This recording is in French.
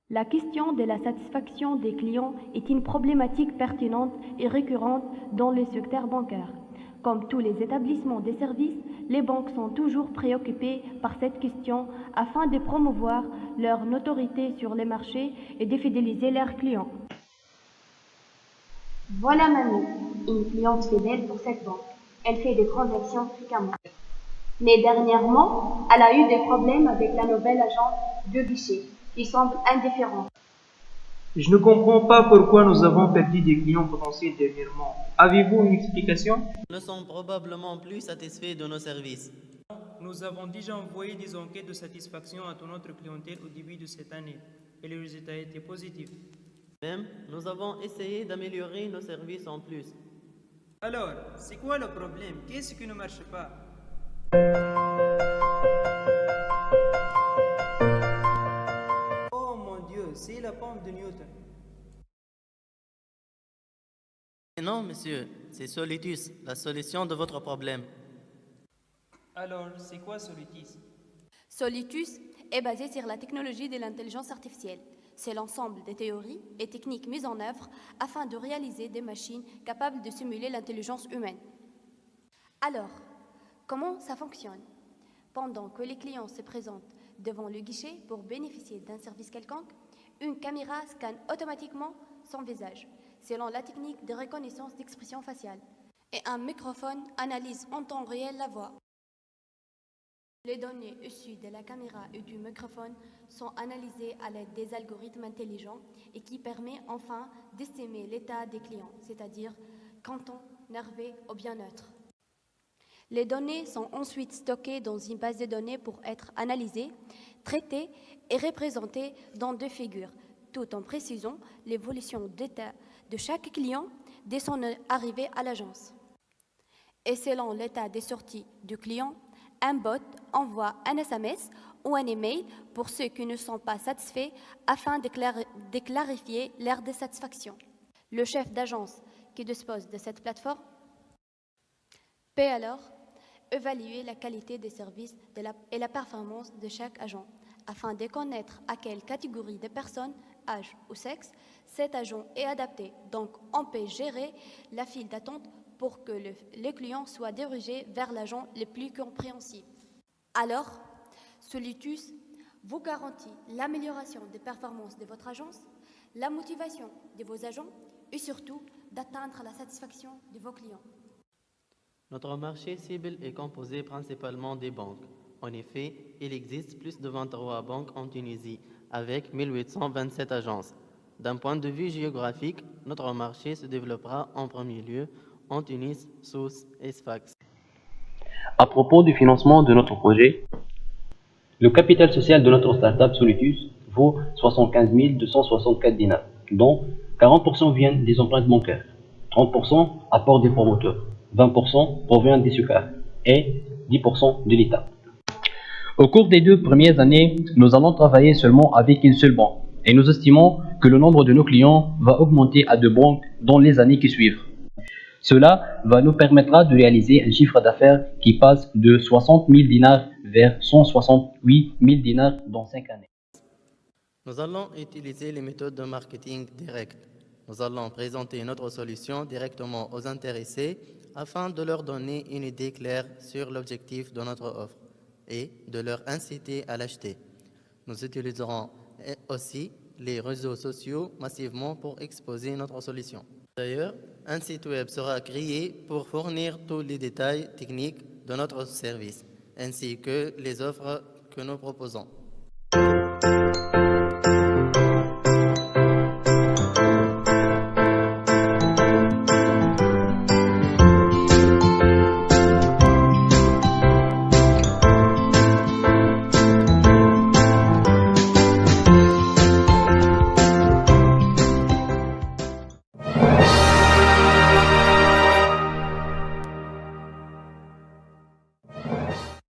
La question de la satisfaction des clients est une problématique pertinente et récurrente dans le secteur bancaire. Comme tous les établissements de services, les banques sont toujours préoccupées par cette question afin de promouvoir leur notoriété sur les marchés et de fidéliser leurs clients. Voilà Mamie, une cliente fidèle pour cette banque. Elle fait des transactions fréquemment. Mais dernièrement, elle a eu des problèmes avec la nouvelle agente de guichet, qui semble indifférente. Je ne comprends pas pourquoi nous avons perdu des clients potentiels dernièrement. Avez-vous une explication? Nous ne sommes probablement plus satisfaits de nos services. Nous avons déjà envoyé des enquêtes de satisfaction à toute notre clientèle au début de cette année et les résultats étaient positifs. Même, nous avons essayé d'améliorer nos services en plus. Alors, c'est quoi le problème? Qu'est-ce qui ne marche pas? Oh mon Dieu, c'est la pompe de Newton. Non, monsieur, c'est Solitus, la solution de votre problème. Alors, c'est quoi Solitis? Solitus est basé sur la technologie de l'intelligence artificielle. C'est l'ensemble des théories et techniques mises en œuvre afin de réaliser des machines capables de simuler l'intelligence humaine. Alors, comment ça fonctionne? Pendant que les clients se présentent devant le guichet pour bénéficier d'un service quelconque, une caméra scanne automatiquement son visage, selon la technique de reconnaissance d'expression faciale, et un microphone analyse en temps réel la voix. Les données issues de la caméra et du microphone sont analysées à l'aide des algorithmes intelligents et qui permet enfin d'estimer l'état des clients, c'est-à-dire content, nerveux ou bien neutre. Les données sont ensuite stockées dans une base de données pour être analysées, traitées et représentées dans deux figures, tout en précisant l'évolution d'état de chaque client dès son arrivée à l'agence. Et selon l'état des sorties du client, un bot envoie un SMS ou un email pour ceux qui ne sont pas satisfaits afin de clarifier leur désatisfaction. Le chef d'agence qui dispose de cette plateforme peut alors évaluer la qualité des services et la performance de chaque agent afin de connaître à quelle catégorie de personnes, âge ou sexe cet agent est adapté. Donc, on peut gérer la file d'attente pour que les clients soient dirigés vers l'agent le plus compréhensible. Alors, Solitus vous garantit l'amélioration des performances de votre agence, la motivation de vos agents et surtout d'atteindre la satisfaction de vos clients. Notre marché cible est composé principalement des banques. En effet, il existe plus de 23 banques en Tunisie, avec 1827 agences. D'un point de vue géographique, notre marché se développera en premier lieu en Tunis, Sousse et Sfax. À propos du financement de notre projet, le capital social de notre startup Solitus vaut 75 264 dinars, dont 40% viennent des empreintes bancaires, 30% apport des promoteurs, 20% provient des sucres et 10% de l'État. Au cours des 2 premières années, nous allons travailler seulement avec une seule banque et nous estimons que le nombre de nos clients va augmenter à 2 banques dans les années qui suivent. Cela nous permettra de réaliser un chiffre d'affaires qui passe de 60 000 dinars vers 168 000 dinars dans 5 années. Nous allons utiliser les méthodes de marketing direct. Nous allons présenter notre solution directement aux intéressés afin de leur donner une idée claire sur l'objectif de notre offre et de leur inciter à l'acheter. Nous utiliserons aussi les réseaux sociaux massivement pour exposer notre solution. D'ailleurs, un site web sera créé pour fournir tous les détails techniques de notre service, ainsi que les offres que nous proposons.